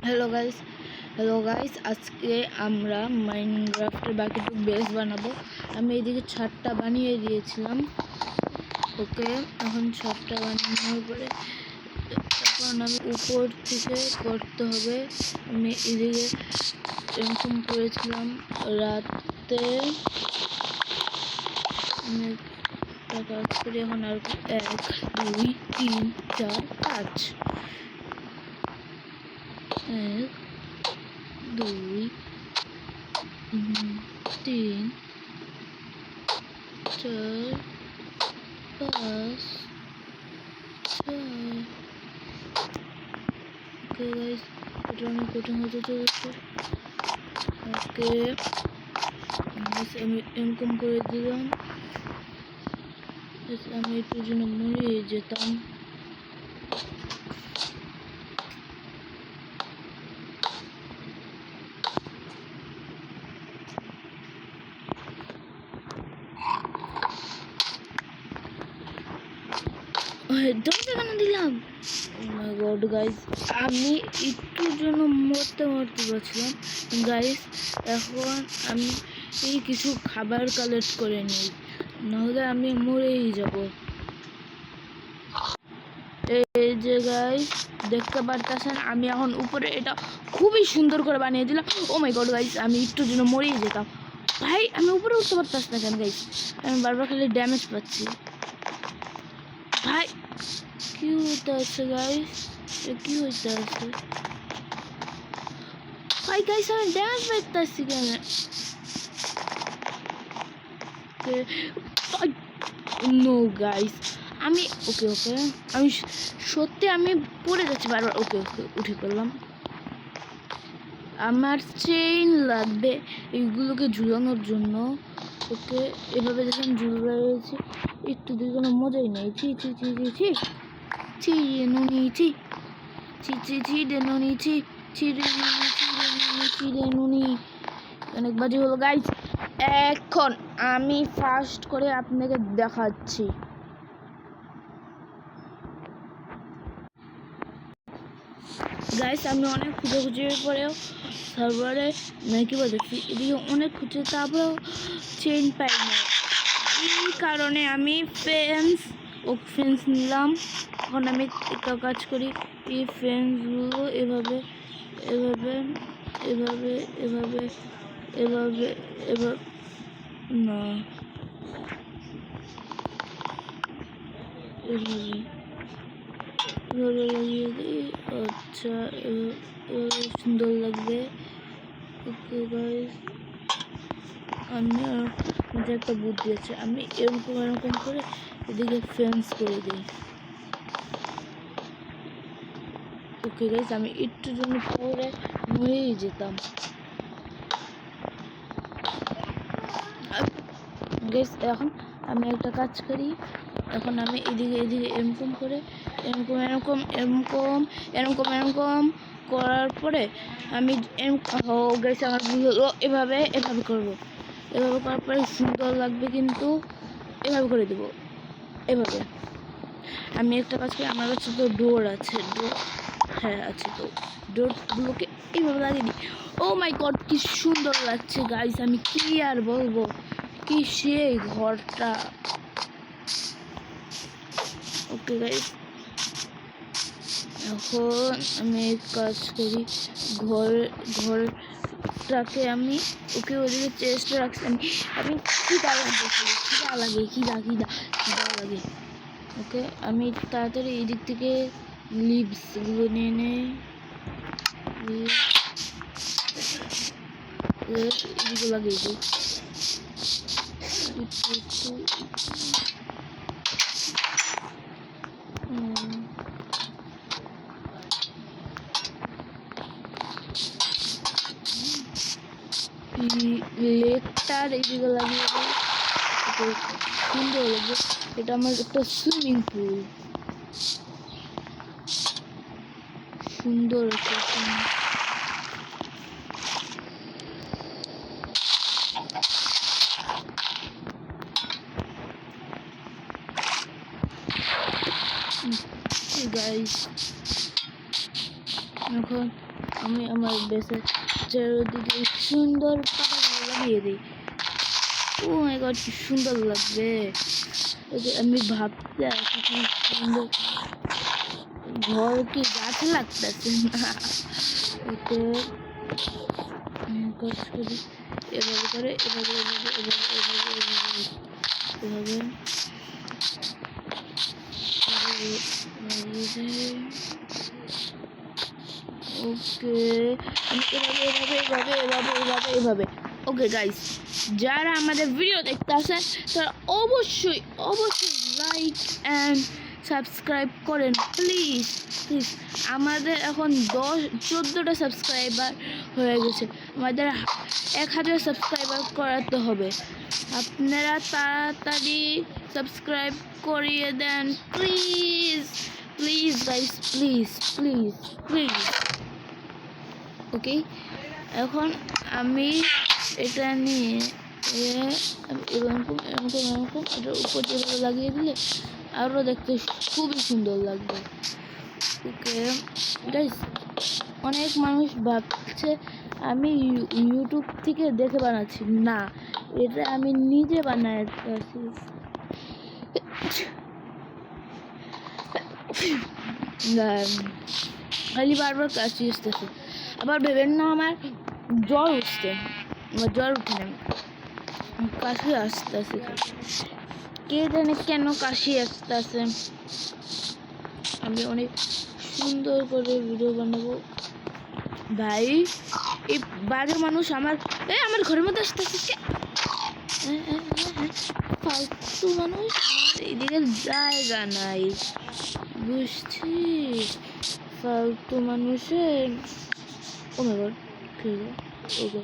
Hello guys আজকে আমরা মাইনক্রাফটের বাকিটুকু বেস বানাবো। আমি এইদিকে ছাদটা বানিয়ে দিয়েছিলাম। ওকে, এখন ছাদটা বানানোর পরে এখন আমি উপর থেকে করতে হবে। আমি এদিকে এরকম করেছিলাম রাতে। কাজ করি এখন আর 1 2 3 4 5 1 2 3 4 5 6 ওকে গাইস, এটা অনেক কঠিন হতে চলেছে। ওকে আমি এরকম করে দিলাম। আমি একটু জন্য মরে যেতাম। দিলাম গড গাইস, আমি একটুর জন্য মরতে পারছিলাম গাইস। এখন আমি এই কিছু খাবার কালেক্ট করে নিই, নাহলে আমি মরেই যাব। এই যে গাইস দেখতে পারতেছেন, আমি এখন উপরে এটা খুবই সুন্দর করে বানিয়ে দিলাম। ও মাই গড গাইস, আমি একটুর জন্য মরেই যেতাম। ভাই আমি উপরে উঠতে পারতাস না কেন গাইস? আমি বারবার খালি ড্যামেজ পাচ্ছি। ভাই কি হইতে আছে গাইস? কি হইতে আছে ভাই? গাইস আমি ড্যামেজ পাইতেছি কেন? নো গাইস, আমি ওকে আমি সত্যি আমি পড়ে যাচ্ছি বারবার। ওকে উঠে পড়লাম। আমার চেইন লাগবে এইগুলোকে ঝুলানোর জন্য। ওকে এভাবে যখন ঝুলে রয়েছে একটু দিয়ে কোনো মজাই নেই। ছি ছি ছি ছি ছি ছি নুনি ছি ছি ছি ছি নুনি ছি ছি নুনি। অনেক বাজে হলো গাইস। এখন আমি ফার্স্ট করে আপনাকে দেখাচ্ছি। গাইস আমি অনেক খুঁজের পরেও সার্ভারে নাকি বলছি এদিকে অনেক খুঁজে, তারপরেও চেইন পাই না। এই কারণে আমি ফেন্স নিলাম। এখন আমি একটা কাজ করি, এই ফেন্সগুলো এভাবে এভাবে এভাবে এভাবে এভাবে এভাবে না এভাবে লাগিয়ে দিই। আচ্ছা সুন্দর লাগবে। ওকে গাইস, আমি মধ্যে একটা বুদ্ধি আছে, আমি এরকম করে এদিকে ফেন্স করে দিই। ওকে গাইস, আমি একটু জন্য পরে মরেই যেতাম গাইস। এখন আমি একটা কাজ করি, এখন আমি এদিকে এরকম করে এরকম করার পরে আমি গাইস আমার ভুল হলো। এভাবে করবো, এভাবে করার পরে সুন্দর লাগবে, কিন্তু এভাবে করে দেবো। এভাবে আমি একটা কাজ করি, আমার কাছে তো ডোর আছে, হ্যাঁ আছে, তো ডোরগুলোকে এইভাবে লাগিয়ে দিই। ও মাই গড কি সুন্দর লাগছে গাইস, আমি কি আর বলবো, কি সেই ঘরটা। ওকে গাইস, এখন আমি কাজ করি, ঘরটাকে আমি ওকে ওদিকে চেষ্টা রাখছি। আমি খিদা লাগে। ওকে আমি তাড়াতাড়ি এই দিক থেকে লিভসগুলো নিয়ে নেই, এদিকে লাগিয়ে দিই। লেকটার এইদিকে লাগিয়ে দিই, সুন্দর লাগবে। এটা আমার একটা সুইমিং পুল, সুন্দর একটা গাইস। এখন আমি আমার বেসের চারিদিকে সুন্দর পাতাগুলো লাগিয়ে দিই। ও মাই গড, কি সুন্দর লাগবে। আমি ভাবতে আছি কি সুন্দর ঘর কি গাছ লাগতেছে না। ওকে কাজ করি এভাবে করে, এভাবে এভাবে এভাবে এভাবে এভাবে এভাবে ওকে আমি এভাবে এভাবে এভাবে এভাবে এভাবে এভাবে ওকে গাইস, যারা আমাদের ভিডিও দেখতে আসেন তারা অবশ্যই অবশ্যই লাইক অ্যান্ড সাবস্ক্রাইব করেন প্লিজ প্লিজ। আমাদের এখন 14টা সাবস্ক্রাইবার হয়ে গেছে, আমাদের 1000 সাবস্ক্রাইবার করাতে হবে। আপনারা তাড়াতাড়ি সাবস্ক্রাইব করিয়ে দেন please please guys, please please please. Okay এখন আমি এটা নিয়ে এরকম এরকম এরকম এটার উপর যেভাবে লাগিয়ে দিলে আরও দেখতে খুবই সুন্দর লাগবে। ওকে গাইস, অনেক মানুষ ভাবছে আমি ইউটিউব থেকে দেখে বানাচ্ছি, না এটা আমি নিজে বানাচ্ছি। খালি বারবার কাশি আসতেছে, আবার ভেবেন না আমার জ্বর উঠছে, আমার জ্বর উঠে না, কাশি আসতেছে। কে জানে কেন কাশি আসতেছে। আমি অনেক সুন্দর করে ভিডিও বানাবো ভাই। এই বাজে মানুষ আমার আমার ঘরের মধ্যে আসতেছে, ফালতু মানুষ, এদিকে জায়গা নাই বুঝছিস, ফালতু মানুষের। ও মাই গড, ওকে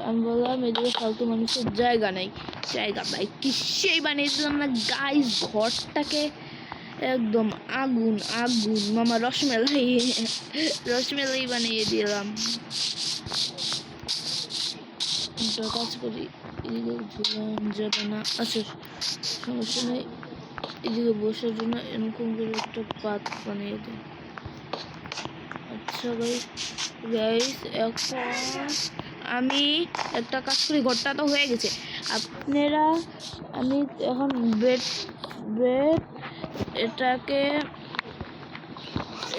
আমি বললাম এদিকে ফালতু মানুষের জায়গা নেই, জায়গা ভাই কিসেই বানিয়ে দিলাম না গাইস ঘরটাকে একদম আগুন আগুন মামা রসমেলাই বানিয়ে দিলাম। কাজ করি এদিকে ঝুলান যাবে না, আচ্ছা সমস্যা নেই, এদিকে বসার জন্য এরকম করে একটা পাত বানিয়ে দিই। আচ্ছা গাইস এখন আমি একটা কাজ করি, ঘরটা তো হয়ে গেছে। আপনারা আমি এখন বেড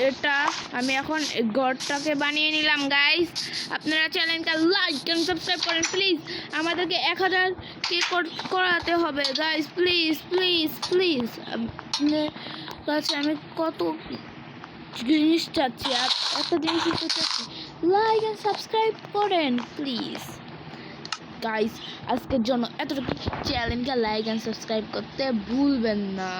এটা আমি এখন ঘরটাকে বানিয়ে নিলাম গাইস। আপনারা চ্যানেলটা লাইক এন্ড সাবস্ক্রাইব করেন প্লিজ, আমাদেরকে 1000 কে করাতে হবে গাইস, প্লিজ প্লিজ প্লিজ। আপনার কাছে আমি কত জিনিস চাচ্ছি, আর একটা জিনিস চাচ্ছি, লাইক এন্ড সাবস্ক্রাইব করেন প্লিজ গাইস। আজকের জন্য এতটুকু, চ্যানেলটা লাইক এন্ড সাবস্ক্রাইব করতে ভুলবেন না।